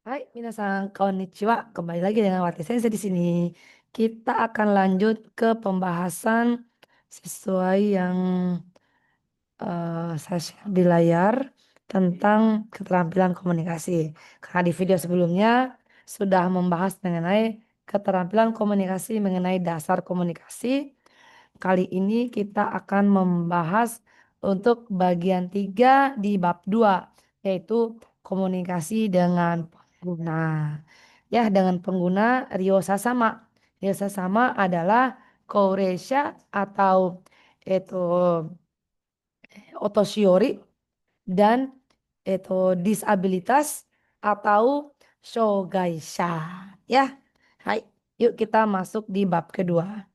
Hai, minasan konnichiwa. Kembali lagi dengan Wati Sensei di sini. Kita akan lanjut ke pembahasan sesuai yang saya share di layar tentang keterampilan komunikasi. Karena di video sebelumnya sudah membahas mengenai keterampilan komunikasi, mengenai dasar komunikasi. Kali ini kita akan membahas untuk bagian 3 di bab 2, yaitu komunikasi dengan pengguna. Ya, dengan pengguna Ryo Sasama. Ryo Sasama adalah koureisha atau itu otoshiori dan itu disabilitas atau shogaisha. Ya, hai, yuk kita masuk di bab kedua.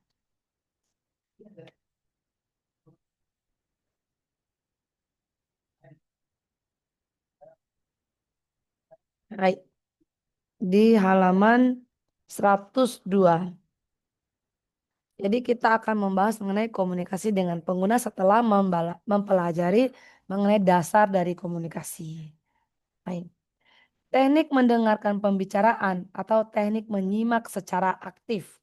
Hai, di halaman 102. Jadi kita akan membahas mengenai komunikasi dengan pengguna setelah mempelajari mengenai dasar dari komunikasi. Baik. Teknik mendengarkan pembicaraan atau teknik menyimak secara aktif.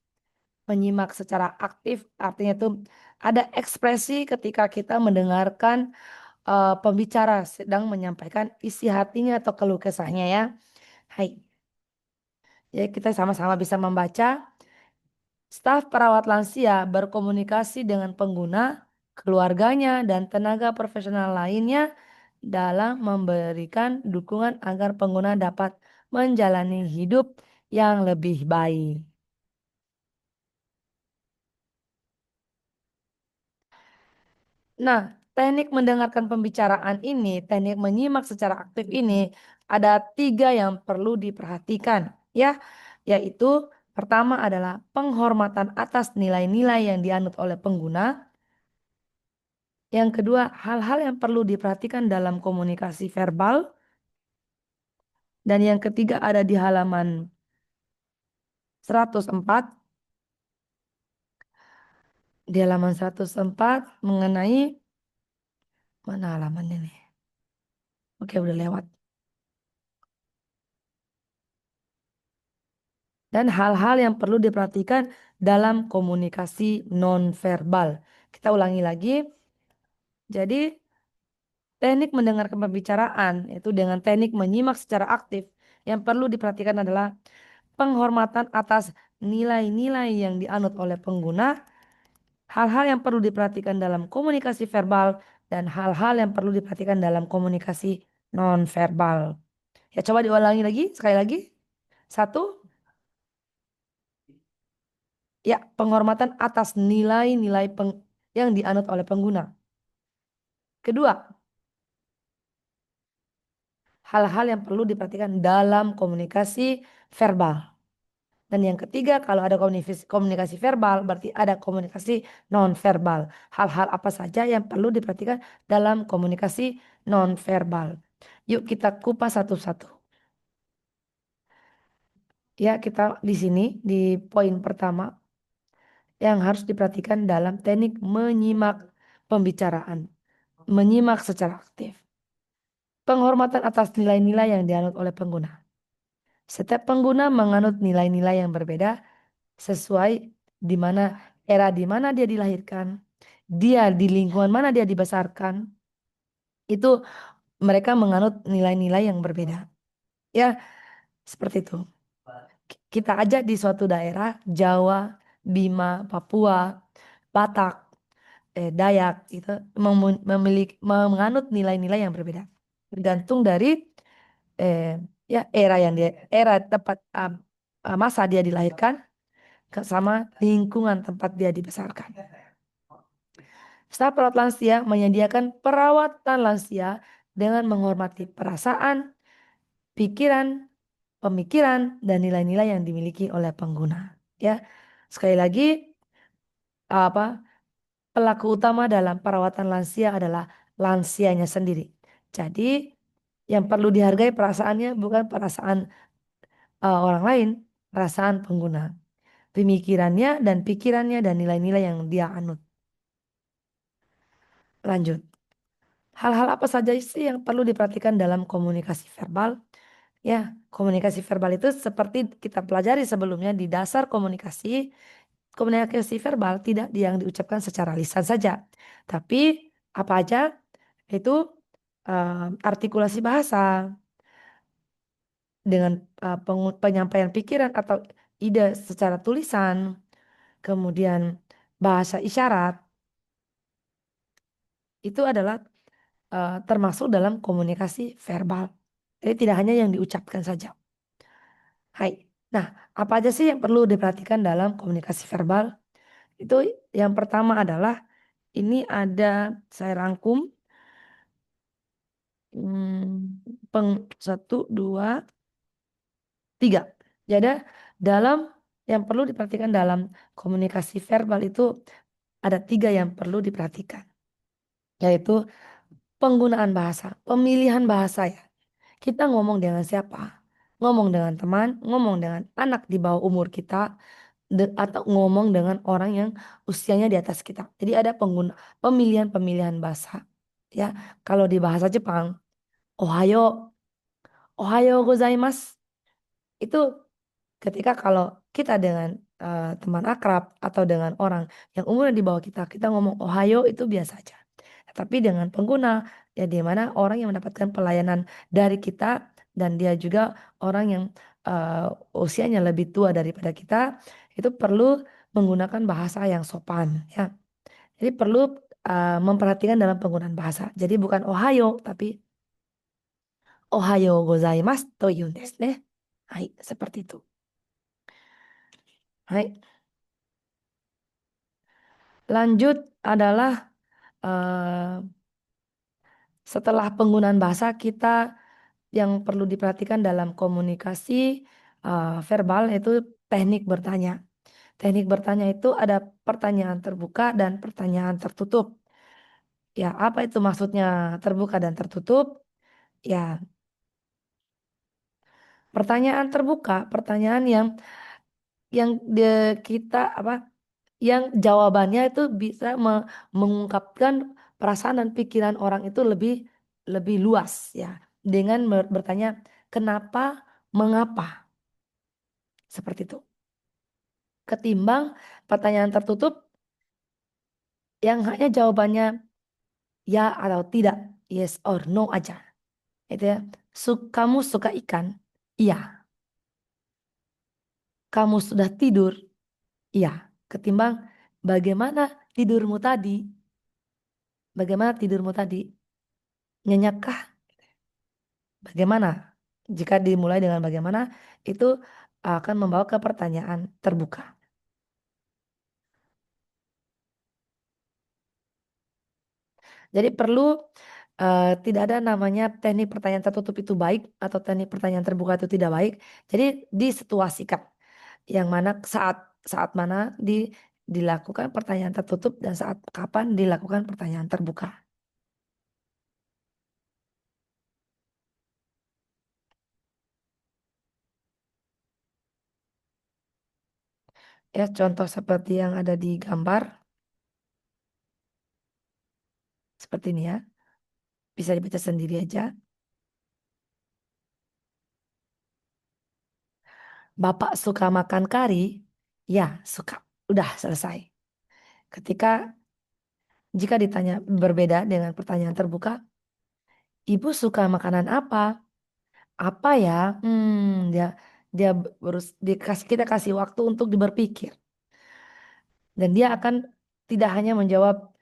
Menyimak secara aktif artinya itu ada ekspresi ketika kita mendengarkan pembicara sedang menyampaikan isi hatinya atau keluh kesahnya ya. Hai. Ya, kita sama-sama bisa membaca. Staf perawat lansia berkomunikasi dengan pengguna, keluarganya, dan tenaga profesional lainnya dalam memberikan dukungan agar pengguna dapat menjalani hidup yang lebih baik. Nah, teknik mendengarkan pembicaraan ini, teknik menyimak secara aktif ini, ada 3 yang perlu diperhatikan, ya, yaitu pertama adalah penghormatan atas nilai-nilai yang dianut oleh pengguna. Yang kedua, hal-hal yang perlu diperhatikan dalam komunikasi verbal. Dan yang ketiga ada di halaman 104. Di halaman 104 mengenai, mana halamannya nih? Oke, udah lewat. Dan hal-hal yang perlu diperhatikan dalam komunikasi nonverbal. Kita ulangi lagi. Jadi, teknik mendengarkan pembicaraan, yaitu dengan teknik menyimak secara aktif. Yang perlu diperhatikan adalah penghormatan atas nilai-nilai yang dianut oleh pengguna, hal-hal yang perlu diperhatikan dalam komunikasi verbal, dan hal-hal yang perlu diperhatikan dalam komunikasi nonverbal. Ya, coba diulangi lagi, sekali lagi. Satu, ya, penghormatan atas nilai-nilai yang dianut oleh pengguna. Kedua, hal-hal yang perlu diperhatikan dalam komunikasi verbal. Dan yang ketiga, kalau ada komunikasi verbal, berarti ada komunikasi non-verbal. Hal-hal apa saja yang perlu diperhatikan dalam komunikasi non-verbal. Yuk kita kupas satu-satu. Ya, kita di sini di poin pertama yang harus diperhatikan dalam teknik menyimak pembicaraan. Menyimak secara aktif. Penghormatan atas nilai-nilai yang dianut oleh pengguna. Setiap pengguna menganut nilai-nilai yang berbeda sesuai di mana era di mana dia dilahirkan, dia di lingkungan mana dia dibesarkan, itu mereka menganut nilai-nilai yang berbeda. Ya, seperti itu. Kita aja di suatu daerah, Jawa, Bima, Papua, Batak, Dayak, itu memiliki menganut nilai-nilai yang berbeda. Tergantung dari eh, ya era tempat masa dia dilahirkan sama lingkungan tempat dia dibesarkan. Staf perawat lansia menyediakan perawatan lansia dengan menghormati perasaan, pikiran, pemikiran, dan nilai-nilai yang dimiliki oleh pengguna. Ya, sekali lagi, apa pelaku utama dalam perawatan lansia adalah lansianya sendiri. Jadi, yang perlu dihargai perasaannya bukan perasaan orang lain, perasaan pengguna, pemikirannya dan pikirannya dan nilai-nilai yang dia anut. Lanjut. Hal-hal apa saja sih yang perlu diperhatikan dalam komunikasi verbal? Ya, komunikasi verbal itu seperti kita pelajari sebelumnya di dasar komunikasi. Komunikasi verbal tidak yang diucapkan secara lisan saja, tapi apa aja itu artikulasi bahasa dengan penyampaian pikiran atau ide secara tulisan, kemudian bahasa isyarat itu adalah termasuk dalam komunikasi verbal. Jadi tidak hanya yang diucapkan saja. Hai. Nah, apa aja sih yang perlu diperhatikan dalam komunikasi verbal? Itu yang pertama adalah ini ada saya rangkum satu, dua, tiga. Jadi dalam yang perlu diperhatikan dalam komunikasi verbal itu ada tiga yang perlu diperhatikan, yaitu penggunaan bahasa, pemilihan bahasa ya. Kita ngomong dengan siapa? Ngomong dengan teman, ngomong dengan anak di bawah umur kita, atau ngomong dengan orang yang usianya di atas kita. Jadi ada pemilihan-pemilihan bahasa. Ya, kalau di bahasa Jepang, Ohayo, Ohayo gozaimasu. Itu ketika kalau kita dengan teman akrab atau dengan orang yang umurnya di bawah kita, kita ngomong Ohayo itu biasa aja. Tapi dengan pengguna, ya di mana orang yang mendapatkan pelayanan dari kita dan dia juga orang yang usianya lebih tua daripada kita, itu perlu menggunakan bahasa yang sopan, ya. Jadi perlu memperhatikan dalam penggunaan bahasa. Jadi bukan Ohayo, tapi Ohayo gozaimasu to iun desu ne. Hai, seperti itu. Hai. Lanjut adalah eh, setelah penggunaan bahasa kita yang perlu diperhatikan dalam komunikasi verbal yaitu teknik bertanya. Teknik bertanya itu ada pertanyaan terbuka dan pertanyaan tertutup. Ya, apa itu maksudnya terbuka dan tertutup? Ya, pertanyaan terbuka, pertanyaan yang kita apa? Yang jawabannya itu bisa mengungkapkan perasaan dan pikiran orang itu lebih lebih luas ya dengan bertanya kenapa, mengapa, seperti itu. Ketimbang pertanyaan tertutup yang hanya jawabannya ya atau tidak, yes or no aja. Itu ya. Kamu suka ikan? Iya. Kamu sudah tidur? Iya. Ketimbang bagaimana tidurmu tadi? Bagaimana tidurmu tadi? Nyenyakkah? Bagaimana? Jika dimulai dengan bagaimana, itu akan membawa ke pertanyaan terbuka. Jadi perlu tidak ada namanya teknik pertanyaan tertutup itu baik atau teknik pertanyaan terbuka itu tidak baik. Jadi disituasikan yang mana saat saat mana dilakukan pertanyaan tertutup dan saat kapan dilakukan pertanyaan terbuka. Ya, contoh seperti yang ada di gambar seperti ini ya. Bisa dibaca sendiri aja. Bapak suka makan kari? Ya, suka. Udah selesai. Ketika jika ditanya berbeda dengan pertanyaan terbuka, ibu suka makanan apa? Apa ya? Dia dia kita kasih waktu untuk berpikir dan dia akan tidak hanya menjawab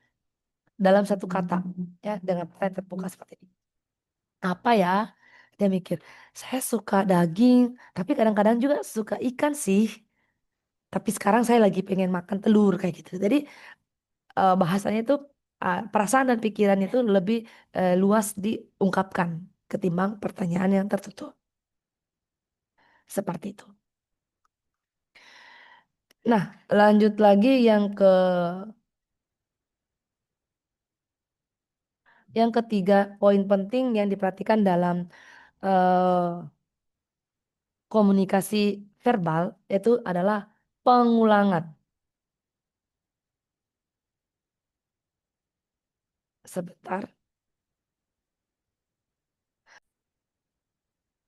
dalam satu kata ya dengan pertanyaan terbuka seperti ini. Apa ya? Dia mikir, saya suka daging, tapi kadang-kadang juga suka ikan sih. Tapi sekarang saya lagi pengen makan telur kayak gitu. Jadi bahasanya itu perasaan dan pikiran itu lebih luas diungkapkan ketimbang pertanyaan yang tertutup. Seperti itu. Nah, lanjut lagi yang ketiga, poin penting yang diperhatikan dalam eh, komunikasi verbal itu adalah pengulangan. Sebentar.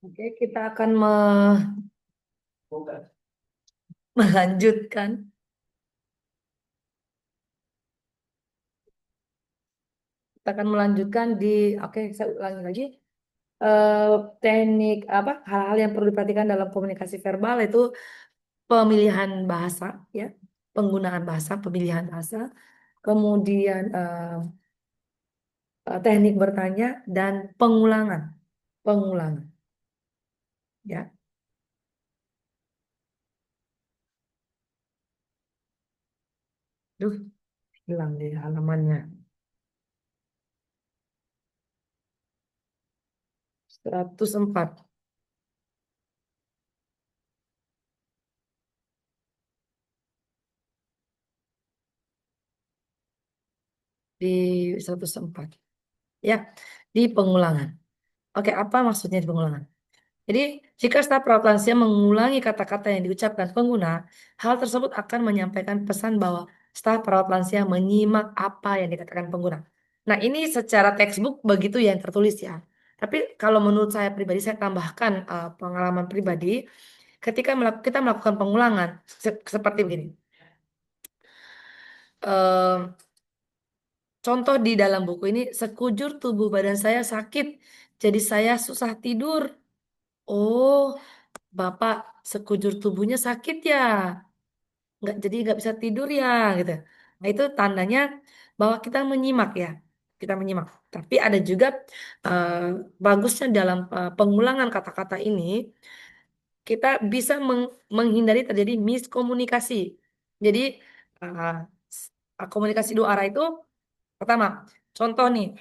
Oke, kita akan melanjutkan. Kita akan melanjutkan di, oke, saya ulangi lagi. Eh, Teknik apa? Hal-hal yang perlu diperhatikan dalam komunikasi verbal itu pemilihan bahasa, ya, penggunaan bahasa, pemilihan bahasa, kemudian teknik bertanya dan pengulangan, pengulangan, ya. Duh, hilang deh halamannya. 104 di 104. Ya, di pengulangan. Oke, apa maksudnya di pengulangan? Jadi, jika staf perawat lansia mengulangi kata-kata yang diucapkan pengguna, hal tersebut akan menyampaikan pesan bahwa staf perawat lansia menyimak apa yang dikatakan pengguna. Nah, ini secara textbook begitu yang tertulis ya. Tapi kalau menurut saya pribadi, saya tambahkan pengalaman pribadi, ketika kita melakukan pengulangan seperti begini. Em, Contoh di dalam buku ini, sekujur tubuh badan saya sakit, jadi saya susah tidur. Oh, Bapak sekujur tubuhnya sakit ya, nggak bisa tidur ya, gitu. Nah itu tandanya bahwa kita menyimak ya, kita menyimak. Tapi ada juga eh, bagusnya dalam pengulangan kata-kata ini, kita bisa menghindari terjadi miskomunikasi. Jadi eh, komunikasi dua arah itu pertama, contoh nih,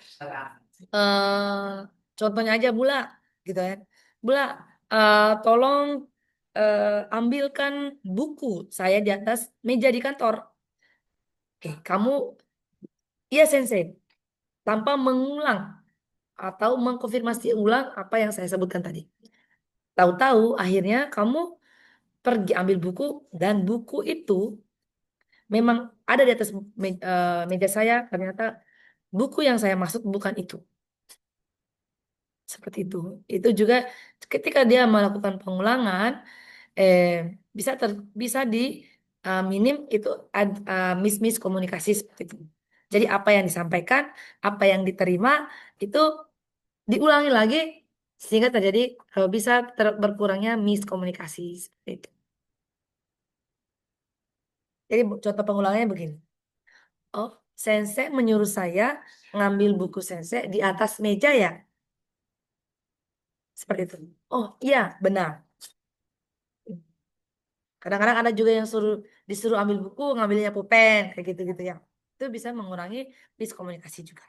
eh contohnya aja Bula, gitu ya. Bula, tolong ambilkan buku saya di atas meja di kantor. Oke, kamu, iya Sensei, tanpa mengulang atau mengkonfirmasi ulang apa yang saya sebutkan tadi. Tahu-tahu akhirnya kamu pergi ambil buku dan buku itu memang ada di atas meja saya, ternyata buku yang saya maksud bukan itu. Seperti itu. Itu juga ketika dia melakukan pengulangan, eh, bisa di minim itu miss komunikasi seperti itu. Jadi apa yang disampaikan, apa yang diterima itu diulangi lagi sehingga terjadi bisa berkurangnya miskomunikasi seperti itu. Jadi contoh pengulangannya begini. Oh, sensei menyuruh saya ngambil buku sensei di atas meja ya, seperti itu. Oh iya benar. Kadang-kadang ada juga yang disuruh ambil buku, ngambilnya pulpen, kayak gitu-gitu ya. Itu bisa mengurangi miskomunikasi juga.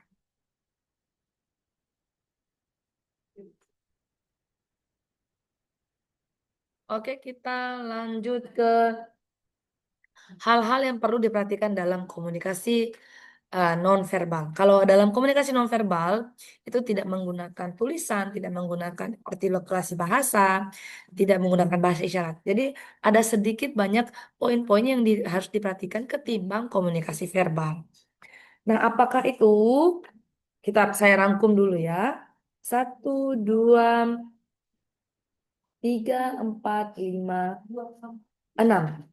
Oke, kita lanjut ke hal-hal yang perlu diperhatikan dalam komunikasi nonverbal. Kalau dalam komunikasi nonverbal itu tidak menggunakan tulisan, tidak menggunakan artikulasi bahasa, tidak menggunakan bahasa isyarat. Jadi ada sedikit banyak poin-poin yang harus diperhatikan ketimbang komunikasi verbal. Nah, apakah itu? Saya rangkum dulu ya. Satu, dua, tiga, empat, lima, enam.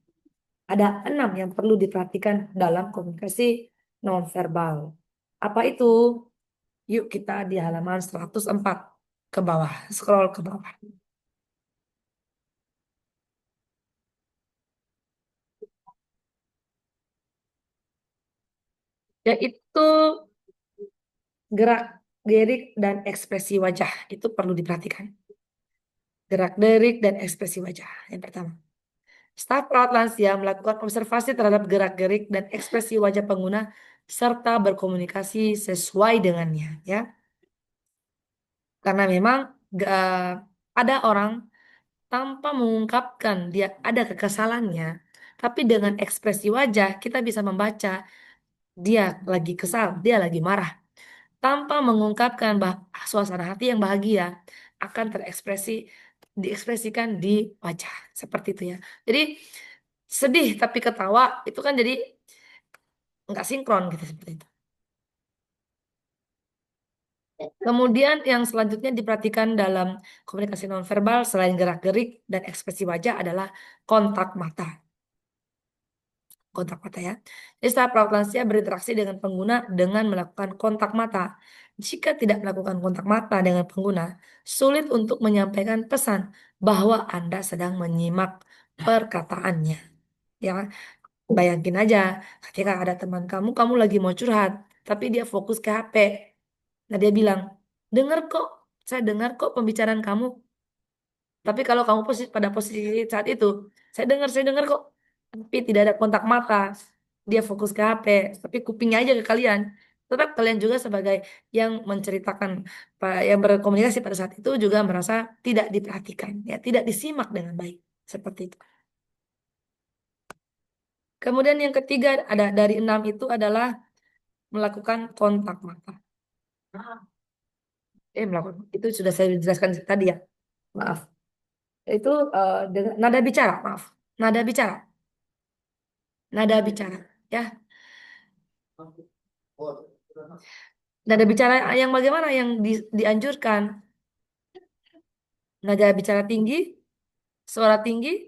Ada enam yang perlu diperhatikan dalam komunikasi nonverbal. Apa itu? Yuk kita di halaman 104 ke bawah, scroll ke bawah. Yaitu gerak gerik dan ekspresi wajah. Itu perlu diperhatikan. Gerak gerik dan ekspresi wajah. Yang pertama. Staf perawat lansia melakukan observasi terhadap gerak-gerik dan ekspresi wajah pengguna serta berkomunikasi sesuai dengannya, ya. Karena memang ada orang tanpa mengungkapkan dia ada kekesalannya, tapi dengan ekspresi wajah kita bisa membaca dia lagi kesal, dia lagi marah. Tanpa mengungkapkan suasana hati yang bahagia akan diekspresikan di wajah seperti itu ya. Jadi sedih tapi ketawa itu kan jadi nggak sinkron gitu seperti itu. Kemudian yang selanjutnya diperhatikan dalam komunikasi nonverbal selain gerak-gerik dan ekspresi wajah adalah kontak mata. Kontak mata ya. Jadi saat pelaku lansia berinteraksi dengan pengguna dengan melakukan kontak mata. Jika tidak melakukan kontak mata dengan pengguna, sulit untuk menyampaikan pesan bahwa Anda sedang menyimak perkataannya. Ya, bayangin aja ketika ada teman kamu, kamu lagi mau curhat, tapi dia fokus ke HP. Nah, dia bilang, dengar kok, saya dengar kok pembicaraan kamu. Tapi kalau kamu pada posisi saat itu, saya dengar kok. Tapi tidak ada kontak mata. Dia fokus ke HP, tapi kupingnya aja ke kalian. Tetap kalian juga sebagai yang menceritakan, yang berkomunikasi pada saat itu juga merasa tidak diperhatikan, ya, tidak disimak dengan baik. Seperti itu. Kemudian yang ketiga ada dari enam itu adalah melakukan kontak mata. Melakukan itu sudah saya jelaskan tadi ya. Maaf. Itu dengan nada bicara, maaf. Nada bicara. Nada bicara, ya. Nada bicara yang bagaimana yang dianjurkan? Nada bicara tinggi, suara tinggi,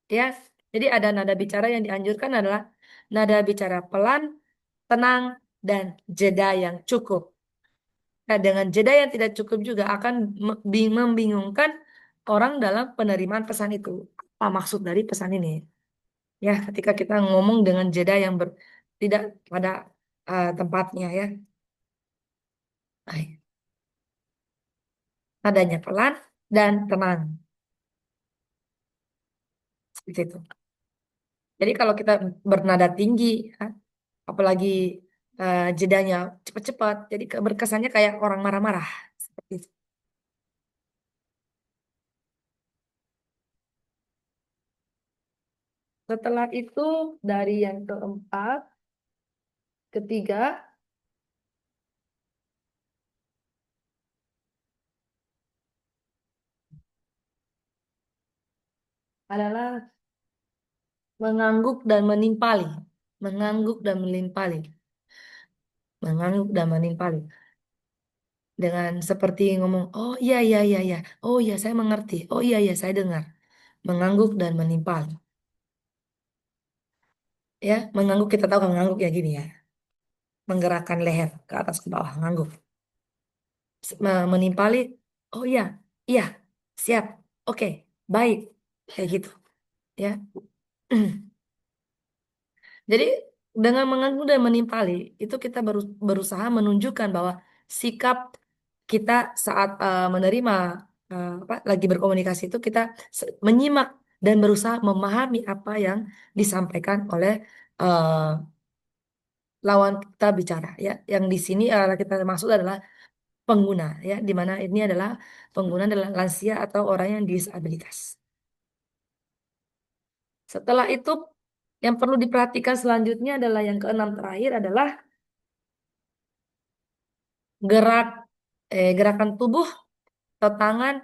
ya. Jadi ada nada bicara yang dianjurkan adalah nada bicara pelan, tenang, dan jeda yang cukup. Nah, dengan jeda yang tidak cukup juga akan membingungkan orang dalam penerimaan pesan itu. Apa maksud dari pesan ini? Ya, ketika kita ngomong dengan jeda yang tidak pada tempatnya ya. Baik. Nadanya pelan dan tenang. Seperti itu. Jadi kalau kita bernada tinggi, ya, apalagi jedanya cepat-cepat, jadi berkesannya kayak orang marah-marah. Seperti itu. Setelah itu dari yang keempat, ketiga adalah mengangguk dan menimpali. Mengangguk dan menimpali. Mengangguk dan menimpali. Dengan seperti ngomong, oh iya, iya, iya, iya. Oh iya, saya mengerti. Oh iya, iya, saya dengar. Mengangguk dan menimpali. Ya, mengangguk kita tahu kan mengangguk ya gini ya. Menggerakkan leher ke atas ke bawah, ngangguk. Menimpali, oh iya, iya, siap, oke, baik. Kayak gitu. Ya. Jadi dengan mengangguk dan menimpali itu kita berusaha menunjukkan bahwa sikap kita saat menerima apa lagi berkomunikasi itu kita menyimak dan berusaha memahami apa yang disampaikan oleh eh, lawan kita bicara ya. Yang di sini kita maksud adalah pengguna ya, di mana ini adalah pengguna adalah lansia atau orang yang disabilitas. Setelah itu yang perlu diperhatikan selanjutnya adalah yang keenam terakhir adalah gerak gerakan tubuh atau tangan,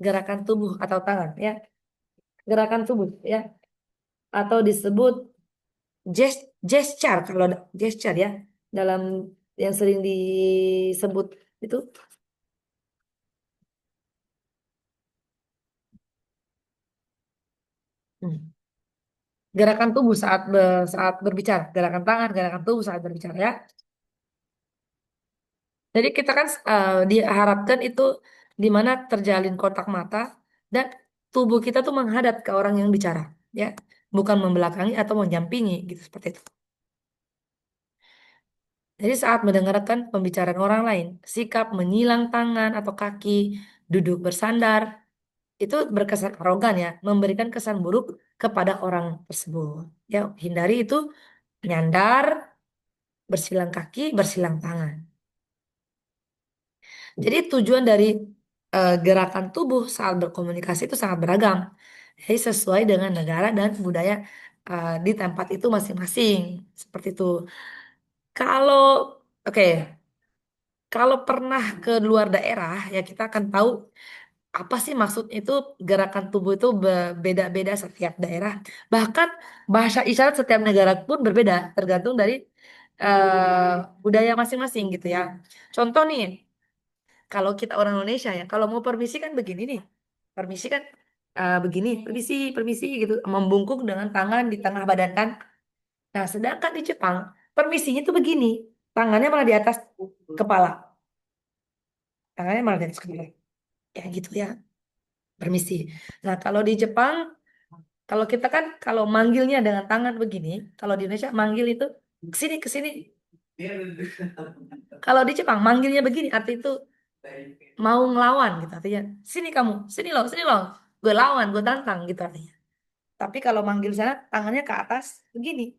gerakan tubuh atau tangan ya, gerakan tubuh ya, atau disebut gesture kalau gesture ya dalam yang sering disebut itu. Hmm. Gerakan tubuh saat saat berbicara, gerakan tangan, gerakan tubuh saat berbicara ya. Jadi kita kan diharapkan itu di mana terjalin kontak mata dan tubuh kita tuh menghadap ke orang yang bicara, ya, bukan membelakangi atau menyampingi gitu seperti itu. Jadi saat mendengarkan pembicaraan orang lain, sikap menyilang tangan atau kaki, duduk bersandar, itu berkesan arogan ya, memberikan kesan buruk kepada orang tersebut. Ya, hindari itu nyandar, bersilang kaki, bersilang tangan. Jadi tujuan dari gerakan tubuh saat berkomunikasi itu sangat beragam. Jadi sesuai dengan negara dan budaya di tempat itu masing-masing. Seperti itu. Kalau oke, kalau pernah ke luar daerah ya kita akan tahu apa sih maksud itu gerakan tubuh itu beda-beda setiap daerah. Bahkan bahasa isyarat setiap negara pun berbeda tergantung dari eh, budaya masing-masing gitu ya. Contoh nih, kalau kita orang Indonesia ya, kalau mau permisi kan begini nih. Permisi kan begini, permisi, permisi gitu, membungkuk dengan tangan di tengah badan kan. Nah, sedangkan di Jepang, permisinya tuh begini, tangannya malah di atas kepala, tangannya malah di atas kepala. Ya gitu ya, permisi. Nah, kalau di Jepang, kalau kita kan kalau manggilnya dengan tangan begini, kalau di Indonesia manggil itu kesini kesini. Kalau di Jepang manggilnya begini, arti itu mau ngelawan gitu artinya. Sini kamu, sini loh. Gue lawan, gue tantang gitu artinya. Tapi kalau manggil sana tangannya ke atas begini.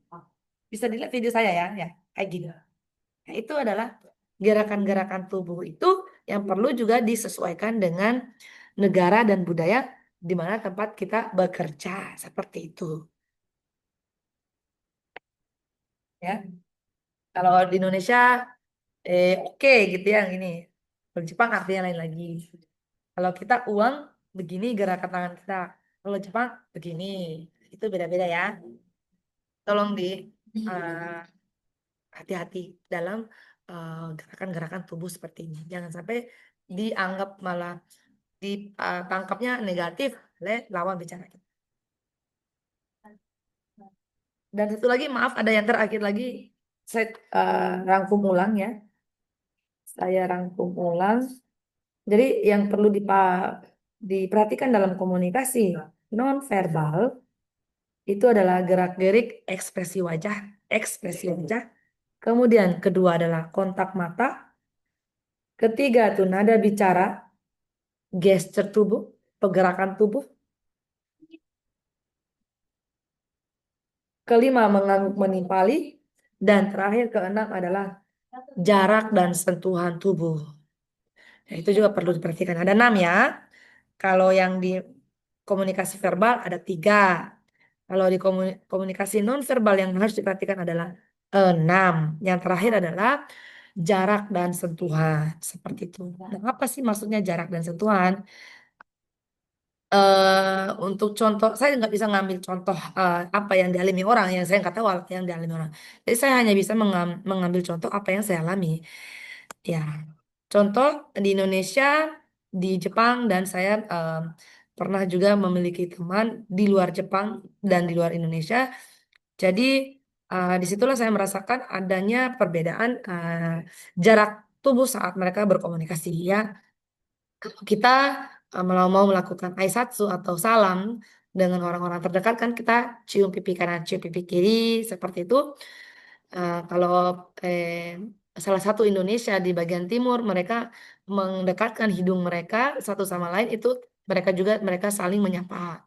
Bisa dilihat video saya ya, ya kayak gini. Nah, itu adalah gerakan-gerakan tubuh itu yang perlu juga disesuaikan dengan negara dan budaya di mana tempat kita bekerja seperti itu ya. Kalau di Indonesia oke gitu ya yang ini. Kalau Jepang artinya lain lagi. Kalau kita uang begini gerakan tangan kita. Kalau Jepang begini. Itu beda-beda ya. Tolong di eh, hati-hati dalam gerakan-gerakan tubuh seperti ini. Jangan sampai dianggap malah ditangkapnya negatif oleh lawan bicara kita. Dan satu lagi, maaf ada yang terakhir lagi, saya rangkum ulang ya. Saya rangkum ulang. Jadi yang perlu diperhatikan dalam komunikasi non verbal itu adalah gerak-gerik ekspresi wajah. Kemudian kedua adalah kontak mata. Ketiga itu nada bicara, gesture tubuh, pergerakan tubuh. Kelima mengangguk menimpali. Dan terakhir keenam adalah jarak dan sentuhan tubuh. Nah, itu juga perlu diperhatikan. Ada enam ya. Kalau yang di komunikasi verbal ada tiga. Kalau di komunikasi non verbal yang harus diperhatikan adalah enam. Yang terakhir adalah jarak dan sentuhan. Seperti itu. Nah, apa sih maksudnya jarak dan sentuhan? Untuk contoh, saya nggak bisa ngambil contoh apa yang dialami orang, yang saya nggak tahu apa yang dialami orang. Jadi saya hanya bisa mengambil contoh apa yang saya alami. Ya, contoh di Indonesia, di Jepang, dan saya pernah juga memiliki teman di luar Jepang dan di luar Indonesia. Jadi disitulah saya merasakan adanya perbedaan jarak tubuh saat mereka berkomunikasi. Ya, kalau kita mau melakukan aisatsu atau salam dengan orang-orang terdekat kan kita cium pipi kanan, cium pipi kiri seperti itu. Kalau salah satu Indonesia di bagian timur mereka mendekatkan hidung mereka satu sama lain itu mereka saling menyapa.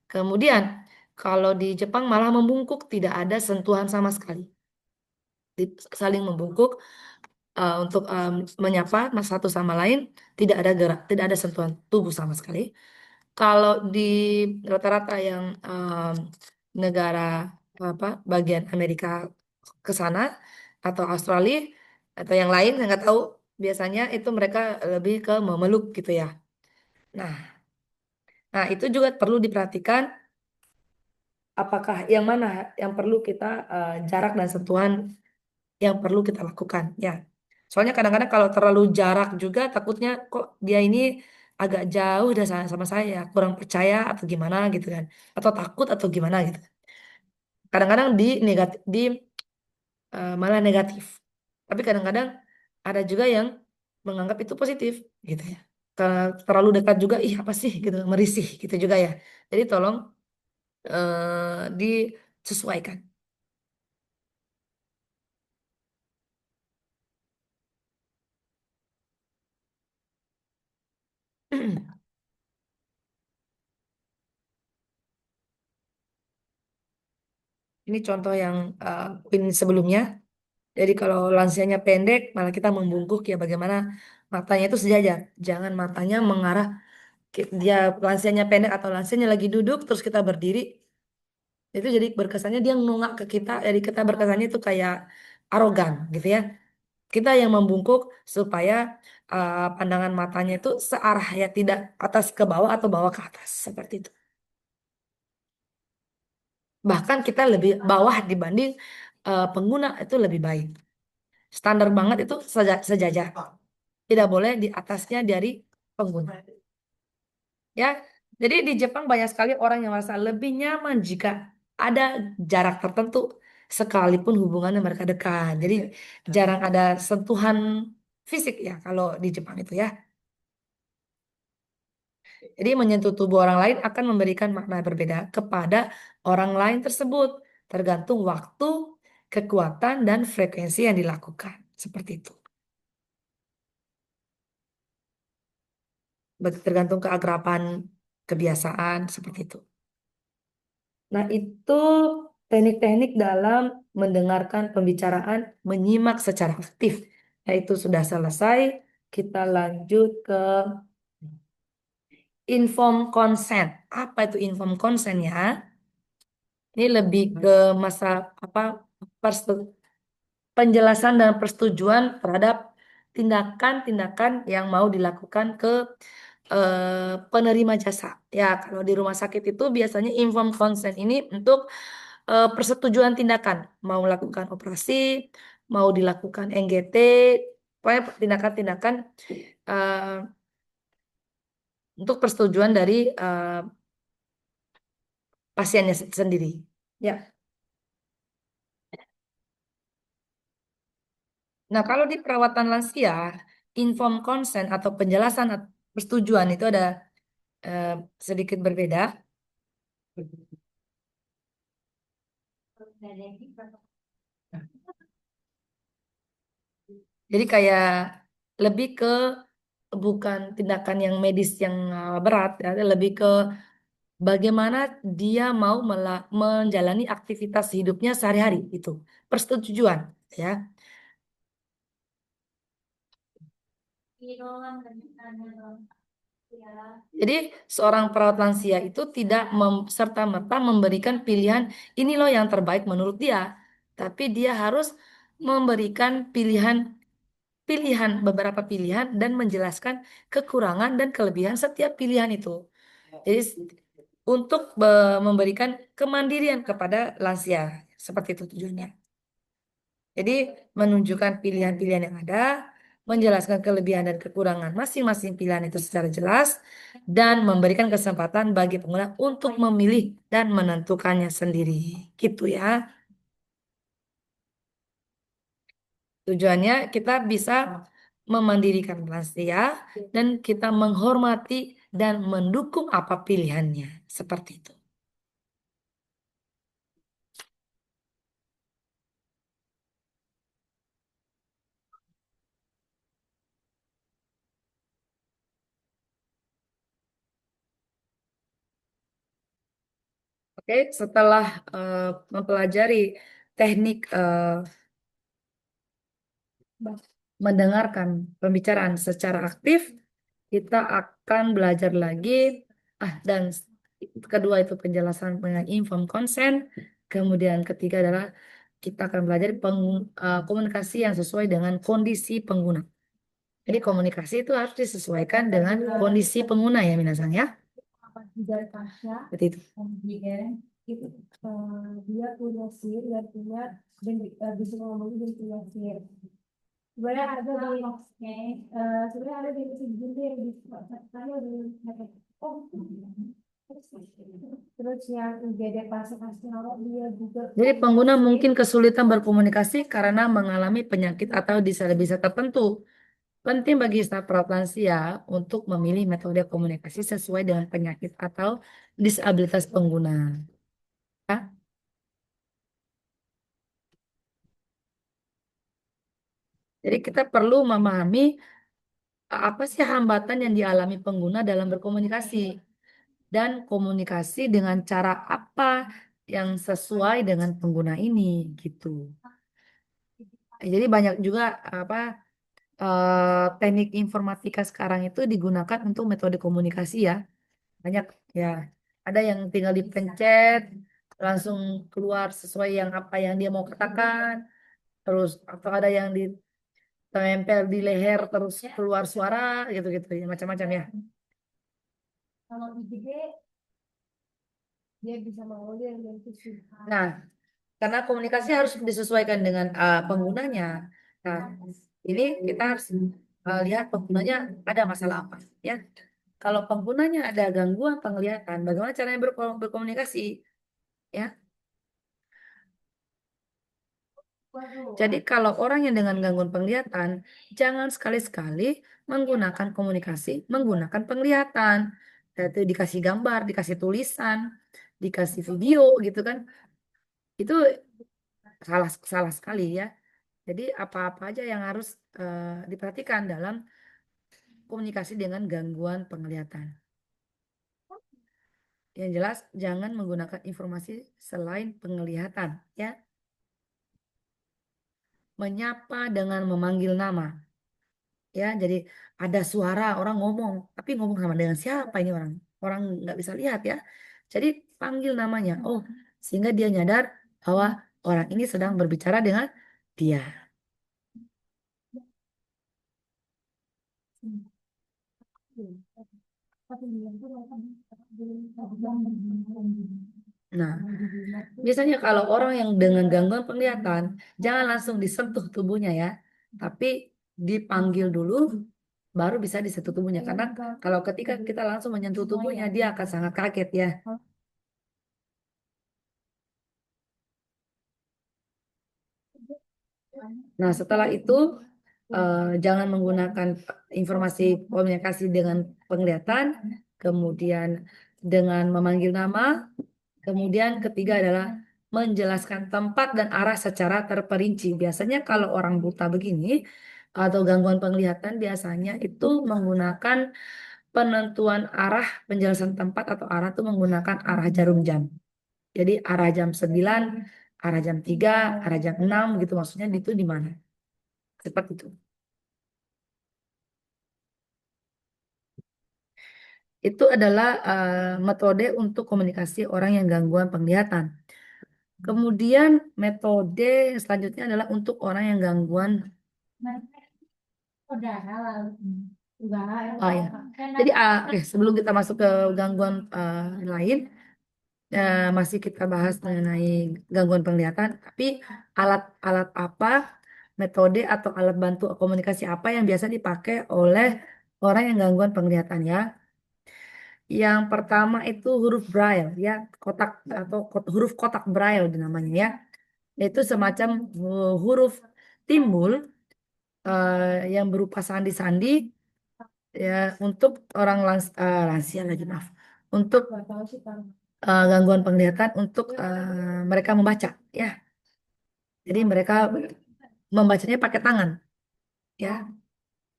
Kemudian kalau di Jepang malah membungkuk tidak ada sentuhan sama sekali. Saling membungkuk untuk menyapa satu sama lain tidak ada gerak, tidak ada sentuhan tubuh sama sekali. Kalau di rata-rata yang negara apa bagian Amerika ke sana atau Australia atau yang lain saya nggak tahu biasanya itu mereka lebih ke memeluk gitu ya. Nah, nah itu juga perlu diperhatikan apakah yang mana yang perlu kita jarak dan sentuhan yang perlu kita lakukan ya. Soalnya kadang-kadang kalau terlalu jarak juga takutnya kok dia ini agak jauh dari sama saya, kurang percaya atau gimana gitu kan. Atau takut atau gimana gitu. Kadang-kadang di negatif malah negatif. Tapi kadang-kadang ada juga yang menganggap itu positif gitu ya. Kalau terlalu dekat juga ih apa sih gitu, merisih gitu juga ya. Jadi tolong disesuaikan. Ini contoh yang poin sebelumnya. Jadi kalau lansianya pendek, malah kita membungkuk ya bagaimana matanya itu sejajar. Jangan matanya mengarah dia lansianya pendek atau lansianya lagi duduk terus kita berdiri. Itu jadi berkesannya dia nungak ke kita. Jadi kita berkesannya itu kayak arogan gitu ya. Kita yang membungkuk supaya pandangan matanya itu searah ya tidak atas ke bawah atau bawah ke atas seperti itu. Bahkan kita lebih bawah dibanding pengguna itu lebih baik. Standar banget itu sejajar. Tidak boleh di atasnya dari pengguna. Ya, jadi di Jepang banyak sekali orang yang merasa lebih nyaman jika ada jarak tertentu sekalipun hubungannya mereka dekat. Jadi jarang ada sentuhan fisik ya kalau di Jepang itu ya. Jadi menyentuh tubuh orang lain akan memberikan makna berbeda kepada orang lain tersebut, tergantung waktu, kekuatan, dan frekuensi yang dilakukan. Seperti itu. Tergantung keakraban, kebiasaan, seperti itu. Nah, itu teknik-teknik dalam mendengarkan pembicaraan, menyimak secara aktif. Nah, itu sudah selesai. Kita lanjut ke inform consent. Apa itu inform consent ya? Ini lebih ke masa apa penjelasan dan persetujuan terhadap tindakan-tindakan yang mau dilakukan ke penerima jasa. Ya, kalau di rumah sakit itu biasanya informed consent ini untuk persetujuan tindakan, mau melakukan operasi, mau dilakukan NGT, pokoknya tindakan-tindakan eh, untuk persetujuan dari pasiennya sendiri. Ya. Nah, kalau di perawatan lansia, informed consent atau penjelasan persetujuan itu ada eh, sedikit berbeda. Jadi kayak lebih ke bukan tindakan yang medis yang berat, ya, lebih ke bagaimana dia mau menjalani aktivitas hidupnya sehari-hari itu persetujuan, ya. Jadi seorang perawat lansia itu tidak serta-merta memberikan pilihan ini loh yang terbaik menurut dia, tapi dia harus memberikan pilihan beberapa pilihan dan menjelaskan kekurangan dan kelebihan setiap pilihan itu. Jadi untuk memberikan kemandirian kepada lansia seperti itu tujuannya. Jadi menunjukkan pilihan-pilihan yang ada, menjelaskan kelebihan dan kekurangan masing-masing pilihan itu secara jelas, dan memberikan kesempatan bagi pengguna untuk memilih dan menentukannya sendiri. Gitu ya. Tujuannya kita bisa memandirikan lansia dan kita menghormati dan mendukung apa pilihannya. Seperti itu. Oke, setelah mempelajari teknik mendengarkan pembicaraan secara aktif, kita akan belajar lagi. Dan kedua itu penjelasan mengenai informed consent. Kemudian ketiga adalah kita akan belajar komunikasi yang sesuai dengan kondisi pengguna. Jadi komunikasi itu harus disesuaikan dengan kondisi pengguna ya minasang ya. Seperti itu. Dia punya sir dan punya bisa ngomong dan punya sir. Sebenarnya ada sebenarnya ada di mesin judi yang bisa saya oh terus yang IGD pasien dia juga. Jadi pengguna mungkin kesulitan berkomunikasi karena mengalami penyakit atau disabilitas tertentu. Penting bagi staf perawat lansia untuk memilih metode komunikasi sesuai dengan penyakit atau disabilitas pengguna. Ya. Jadi kita perlu memahami apa sih hambatan yang dialami pengguna dalam berkomunikasi dan komunikasi dengan cara apa yang sesuai dengan pengguna ini gitu. Jadi banyak juga apa teknik informatika sekarang itu digunakan untuk metode komunikasi ya. Banyak ya. Ada yang tinggal dipencet langsung keluar sesuai yang apa yang dia mau katakan. Terus atau ada yang ditempel di leher terus keluar suara gitu-gitu ya macam-macam ya. Kalau IGD dia bisa mengalir dan Nah, karena komunikasi harus disesuaikan dengan penggunanya. Nah, ini kita harus lihat penggunanya ada masalah apa, ya. Kalau penggunanya ada gangguan penglihatan, bagaimana caranya berkomunikasi, ya? Jadi kalau orang yang dengan gangguan penglihatan, jangan sekali-sekali menggunakan komunikasi menggunakan penglihatan. Yaitu dikasih gambar, dikasih tulisan, dikasih video gitu kan. Itu salah salah sekali ya. Jadi apa-apa aja yang harus diperhatikan dalam komunikasi dengan gangguan penglihatan. Yang jelas jangan menggunakan informasi selain penglihatan ya. Menyapa dengan memanggil nama. Ya, jadi ada suara orang ngomong, tapi ngomong sama dengan siapa ini orang? Orang nggak bisa lihat ya. Jadi panggil namanya. Oh, sehingga dia nyadar bahwa orang ini sedang berbicara dengan dia. Nah, biasanya kalau orang yang dengan gangguan penglihatan, jangan langsung disentuh tubuhnya ya, tapi dipanggil dulu, baru bisa disentuh tubuhnya. Karena kalau ketika kita langsung menyentuh tubuhnya, dia akan sangat kaget ya. Nah, setelah itu jangan menggunakan informasi komunikasi dengan penglihatan, kemudian dengan memanggil nama, kemudian ketiga adalah menjelaskan tempat dan arah secara terperinci. Biasanya kalau orang buta begini atau gangguan penglihatan biasanya itu menggunakan penentuan arah, penjelasan tempat atau arah itu menggunakan arah jarum jam. Jadi arah jam 9, arah jam 3, arah jam 6 gitu maksudnya itu di mana. Seperti itu. Itu adalah metode untuk komunikasi orang yang gangguan penglihatan. Kemudian metode selanjutnya adalah untuk orang yang gangguan. Oh ya. Jadi oke, sebelum kita masuk ke gangguan lain, masih kita bahas mengenai gangguan penglihatan. Tapi alat-alat apa, metode atau alat bantu komunikasi apa yang biasa dipakai oleh orang yang gangguan penglihatan ya? Yang pertama itu huruf braille ya, kotak atau huruf kotak braille namanya ya. Itu semacam huruf timbul yang berupa sandi-sandi ya untuk orang lansia lagi maaf. Untuk gangguan penglihatan untuk mereka membaca ya. Jadi mereka membacanya pakai tangan ya.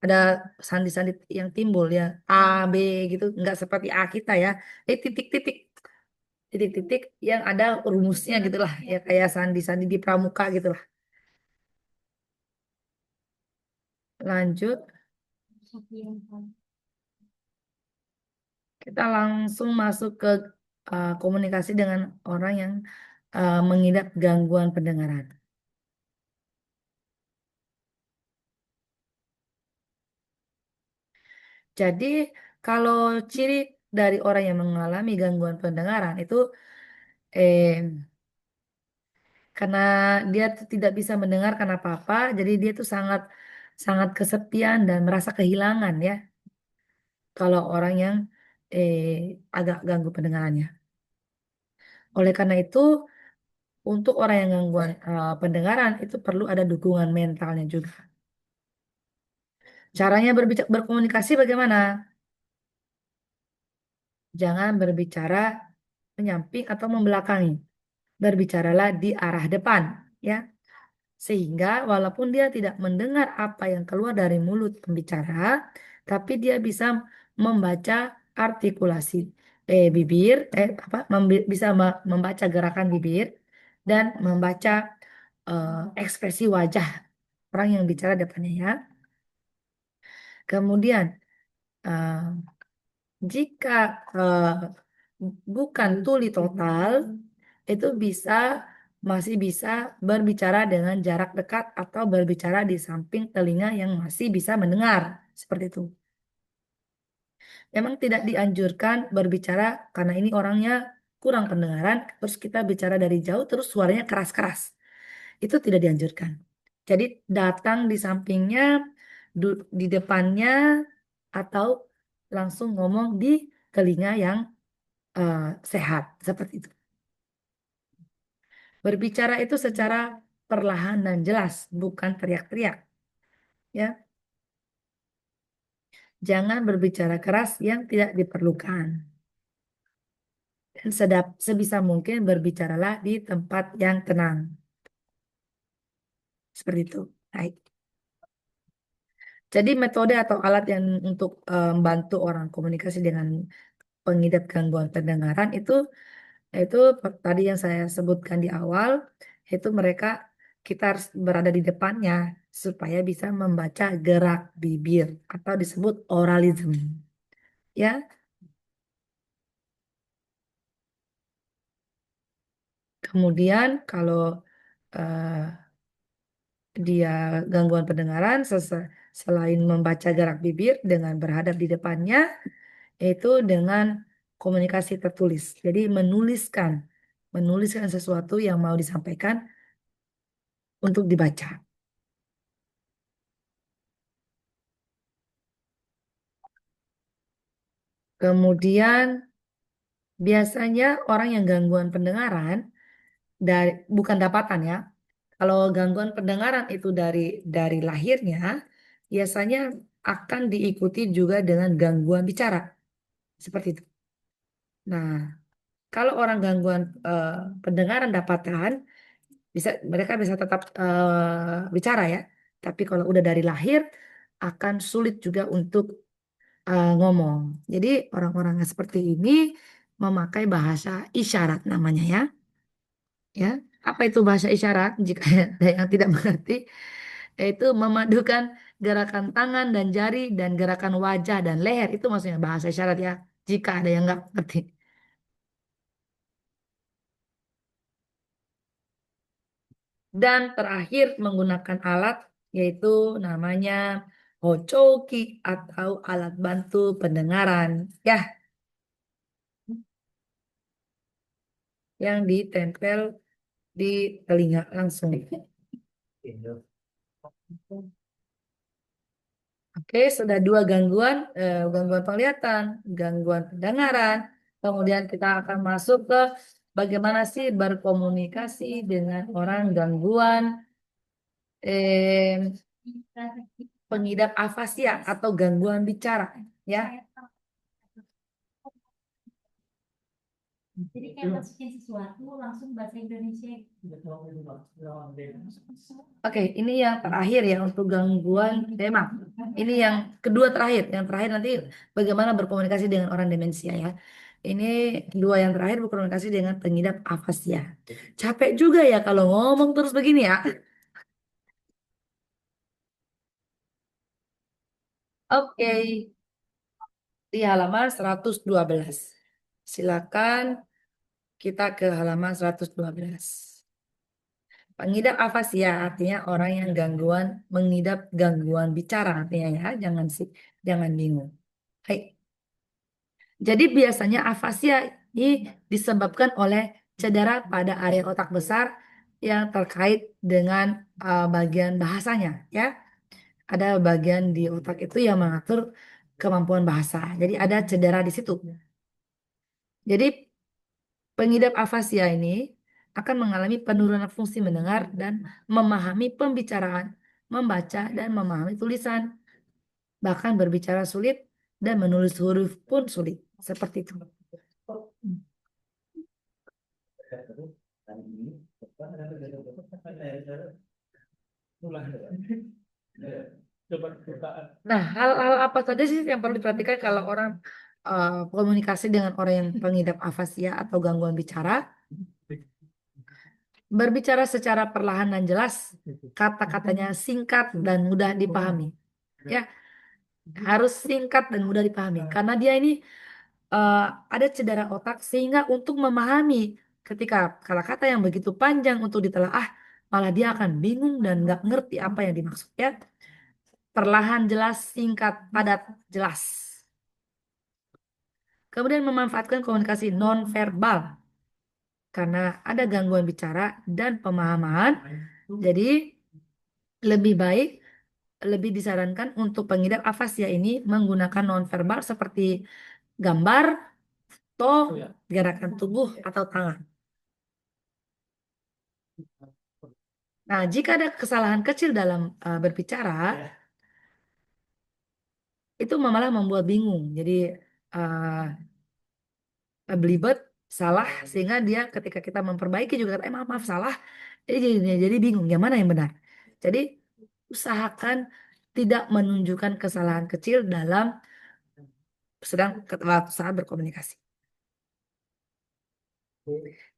Ada sandi-sandi yang timbul ya A B gitu nggak seperti A kita ya. Titik-titik titik-titik yang ada rumusnya gitulah ya kayak sandi-sandi di pramuka gitulah. Lanjut kita langsung masuk ke komunikasi dengan orang yang mengidap gangguan pendengaran. Jadi kalau ciri dari orang yang mengalami gangguan pendengaran itu eh, karena dia tuh tidak bisa mendengarkan apa-apa, jadi dia tuh sangat sangat kesepian dan merasa kehilangan ya. Kalau orang yang agak ganggu pendengarannya. Oleh karena itu, untuk orang yang gangguan pendengaran itu perlu ada dukungan mentalnya juga. Caranya berkomunikasi bagaimana? Jangan berbicara menyamping atau membelakangi. Berbicaralah di arah depan, ya. Sehingga walaupun dia tidak mendengar apa yang keluar dari mulut pembicara, tapi dia bisa membaca artikulasi bibir, bisa membaca gerakan bibir dan membaca ekspresi wajah orang yang bicara depannya ya. Kemudian eh, jika eh, bukan tuli total, itu masih bisa berbicara dengan jarak dekat atau berbicara di samping telinga yang masih bisa mendengar. Seperti itu. Memang tidak dianjurkan berbicara karena ini orangnya kurang pendengaran, terus kita bicara dari jauh, terus suaranya keras-keras. Itu tidak dianjurkan. Jadi datang di sampingnya, di depannya, atau langsung ngomong di telinga yang sehat, seperti itu. Berbicara itu secara perlahan dan jelas, bukan teriak-teriak. Ya, jangan berbicara keras yang tidak diperlukan. Dan sebisa mungkin berbicaralah di tempat yang tenang. Seperti itu. Baik. Jadi metode atau alat yang untuk membantu orang komunikasi dengan pengidap gangguan pendengaran itu tadi yang saya sebutkan di awal, itu mereka kita harus berada di depannya supaya bisa membaca gerak bibir atau disebut oralism. Ya, kemudian kalau eh, dia gangguan pendengaran selain membaca gerak bibir dengan berhadap di depannya, itu dengan komunikasi tertulis. Jadi menuliskan sesuatu yang mau disampaikan untuk dibaca. Kemudian biasanya orang yang gangguan pendengaran dari bukan dapatan ya. Kalau gangguan pendengaran itu dari lahirnya, biasanya akan diikuti juga dengan gangguan bicara. Seperti itu. Nah, kalau orang gangguan pendengaran dapatan, mereka bisa tetap bicara ya. Tapi kalau udah dari lahir, akan sulit juga untuk ngomong. Jadi orang-orang yang seperti ini memakai bahasa isyarat namanya ya. Ya, apa itu bahasa isyarat? Jika ada yang tidak mengerti, yaitu memadukan gerakan tangan dan jari dan gerakan wajah dan leher. Itu maksudnya bahasa isyarat ya. Jika ada yang nggak ngerti. Dan terakhir menggunakan alat yaitu namanya hocoki atau alat bantu pendengaran. Ya, yang ditempel di telinga langsung. Oke, sudah dua gangguan, gangguan penglihatan, gangguan pendengaran. Kemudian kita akan masuk ke bagaimana sih berkomunikasi dengan orang gangguan eh, pengidap afasia atau gangguan bicara, ya. Jadi kayak masukin sesuatu langsung bahasa Indonesia. Oke, ini yang terakhir ya untuk gangguan tema. Ini yang kedua terakhir. Yang terakhir nanti bagaimana berkomunikasi dengan orang demensia ya. Ini dua yang terakhir berkomunikasi dengan pengidap afasia. Capek juga ya kalau ngomong terus begini ya. Oke, di halaman 112. Silakan kita ke halaman 112. Pengidap afasia artinya orang yang mengidap gangguan bicara artinya ya. Jangan bingung. Hai. Jadi biasanya afasia ini disebabkan oleh cedera pada area otak besar yang terkait dengan bagian bahasanya ya. Ada bagian di otak itu yang mengatur kemampuan bahasa. Jadi ada cedera di situ. Jadi pengidap afasia ini akan mengalami penurunan fungsi mendengar dan memahami pembicaraan, membaca dan memahami tulisan, bahkan berbicara sulit dan menulis huruf pun sulit. Seperti itu. Nah, hal-hal apa saja sih yang perlu diperhatikan kalau orang komunikasi dengan orang yang pengidap afasia atau gangguan bicara? Berbicara secara perlahan dan jelas, kata-katanya singkat dan mudah dipahami. Ya, harus singkat dan mudah dipahami karena dia ini eh, ada cedera otak sehingga untuk memahami ketika kata-kata yang begitu panjang untuk ditelaah, malah dia akan bingung dan nggak ngerti apa yang dimaksud ya. Perlahan, jelas, singkat, padat, jelas. Kemudian memanfaatkan komunikasi non verbal. karena ada gangguan bicara dan pemahaman. Jadi lebih baik, lebih disarankan untuk pengidap afasia ini menggunakan nonverbal seperti gambar, foto, gerakan tubuh atau tangan. Nah, jika ada kesalahan kecil dalam berbicara, itu malah membuat bingung. Jadi belibet, salah, sehingga dia ketika kita memperbaiki juga kata, maaf, maaf salah. Jadi bingung, yang mana yang benar. Jadi usahakan tidak menunjukkan kesalahan kecil dalam waktu saat berkomunikasi.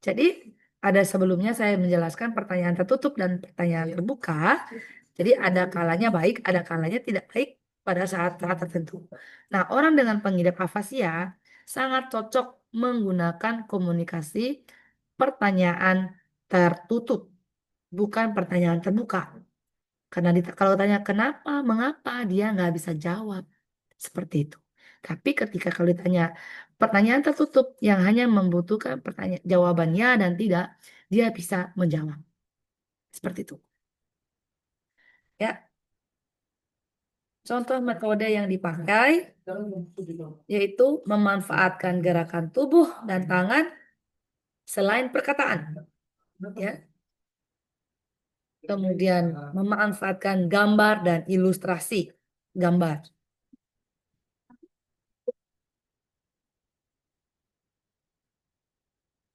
Jadi ada sebelumnya saya menjelaskan pertanyaan tertutup dan pertanyaan terbuka. Jadi ada kalanya baik, ada kalanya tidak baik pada saat-saat tertentu. Nah, orang dengan pengidap afasia sangat cocok menggunakan komunikasi pertanyaan tertutup, bukan pertanyaan terbuka. Karena kalau tanya kenapa, mengapa, dia nggak bisa jawab. Seperti itu. Tapi ketika kalau ditanya pertanyaan tertutup yang hanya membutuhkan pertanyaan jawabannya dan tidak, dia bisa menjawab. Seperti itu. Ya, contoh metode yang dipakai yaitu memanfaatkan gerakan tubuh dan tangan selain perkataan. Ya. Kemudian memanfaatkan gambar dan ilustrasi gambar.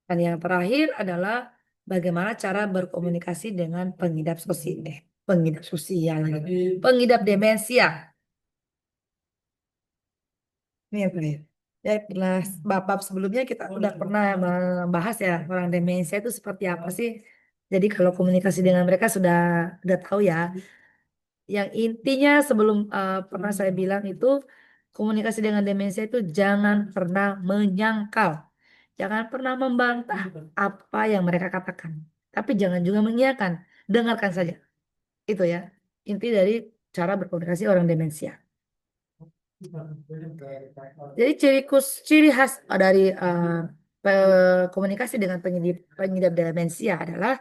Dan yang terakhir adalah bagaimana cara berkomunikasi dengan pengidap sosial lagi. Pengidap demensia. Ini yang terakhir. Ya, pernah bab sebelumnya kita udah pernah membahas ya orang demensia itu seperti apa sih. Jadi kalau komunikasi dengan mereka sudah tahu ya. Yang intinya sebelum pernah saya bilang itu komunikasi dengan demensia itu jangan pernah menyangkal. Jangan pernah membantah apa yang mereka katakan. Tapi jangan juga mengiyakan. Dengarkan saja. Itu ya. Inti dari cara berkomunikasi orang demensia. Jadi ciri khas dari komunikasi dengan pengidap demensia adalah,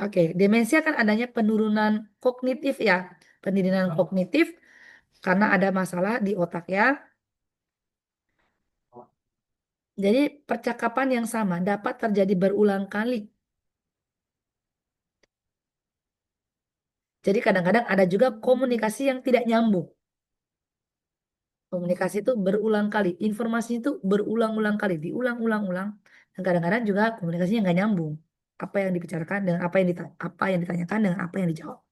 oke, demensia kan adanya penurunan kognitif ya. Penurunan kognitif karena ada masalah di otak ya. Jadi percakapan yang sama dapat terjadi berulang kali. Jadi kadang-kadang ada juga komunikasi yang tidak nyambung. Komunikasi itu berulang kali, informasi itu berulang-ulang kali, diulang-ulang-ulang. Dan kadang-kadang juga komunikasinya nggak nyambung. Apa yang dibicarakan dengan apa yang ditanyakan dengan apa yang dijawab.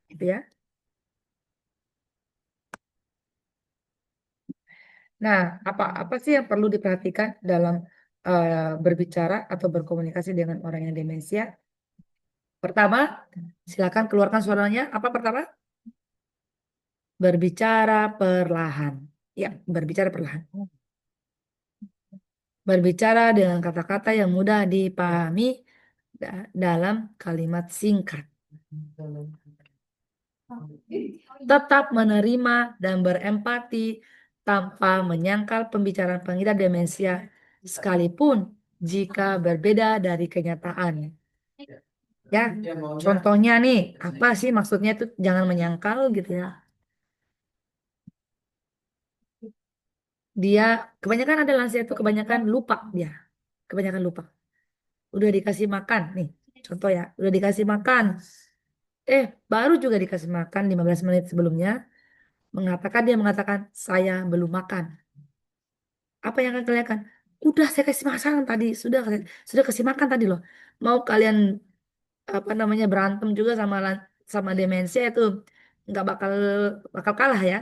Gitu ya. Nah, apa sih yang perlu diperhatikan dalam berbicara atau berkomunikasi dengan orang yang demensia? Pertama, silakan keluarkan suaranya. Apa pertama? Berbicara perlahan. Ya, berbicara perlahan. Berbicara dengan kata-kata yang mudah dipahami dalam kalimat singkat. Tetap menerima dan berempati tanpa menyangkal pembicaraan pengidap demensia sekalipun jika berbeda dari kenyataan. Ya, contohnya nih, apa sih maksudnya itu jangan menyangkal gitu ya. Dia kebanyakan ada lansia itu kebanyakan lupa dia. Kebanyakan lupa. Udah dikasih makan nih. Contoh ya, udah dikasih makan. Baru juga dikasih makan 15 menit sebelumnya, dia mengatakan saya belum makan. Apa yang akan kalian lakukan? Udah saya kasih makan tadi, sudah kasih makan tadi loh. Mau kalian apa namanya berantem juga sama demensia itu nggak bakal kalah ya.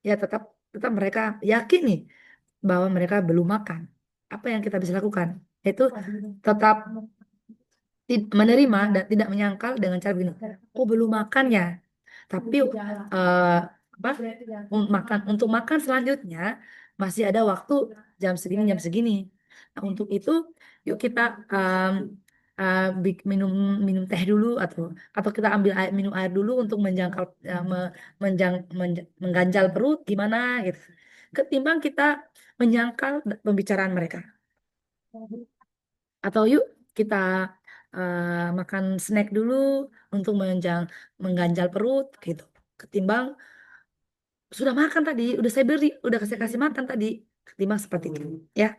Ya tetap tetap mereka yakin nih bahwa mereka belum makan. Apa yang kita bisa lakukan? Itu tetap menerima dan tidak menyangkal dengan cara begini. Oh belum makan ya. Tapi apa untuk makan selanjutnya masih ada waktu jam segini. Nah, untuk itu yuk kita minum minum teh dulu atau kita ambil minum air dulu untuk menjangkal mengganjal perut gimana gitu. Ketimbang kita menyangkal pembicaraan mereka. Atau yuk kita makan snack dulu untuk mengganjal perut gitu. Ketimbang sudah makan tadi, udah saya beri, udah kasih kasih makan tadi. Ketimbang seperti itu, ya.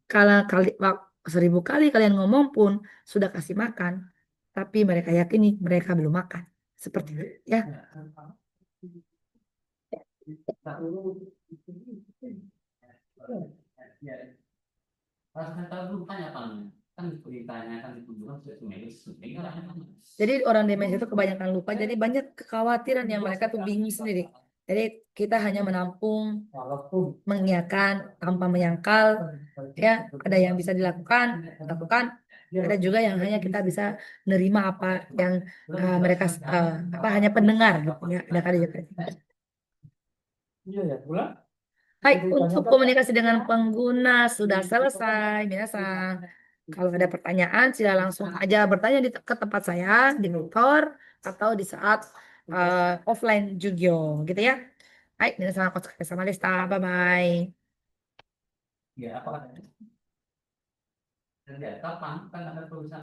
Kalau kali 1000 kali kalian ngomong pun sudah kasih makan, tapi mereka yakini mereka belum makan. Seperti itu, ya. Kalau saya tahu dulu tanya apa namanya? Kan beritanya kan ditunjukkan sudah medis. Ini orangnya mana? Jadi orang demensia itu kebanyakan lupa, jadi banyak kekhawatiran yang mereka tuh bingung sendiri. Jadi kita hanya menampung, mengiyakan tanpa menyangkal, ya ada yang bisa dilakukan, lakukan. Ada juga yang hanya kita bisa nerima apa yang mereka apa hanya pendengar gitu ya. Ada kali juga. Iya ya, pulang. Baik, untuk komunikasi dengan pengguna sudah selesai, minasan. Kalau ada pertanyaan, sila langsung aja bertanya ke tempat saya di kantor atau di saat offline juga, gitu ya. Baik, minasan aku sama Desta. Bye bye. Ya apa katanya? Dan ya, kapan kan ada perusahaan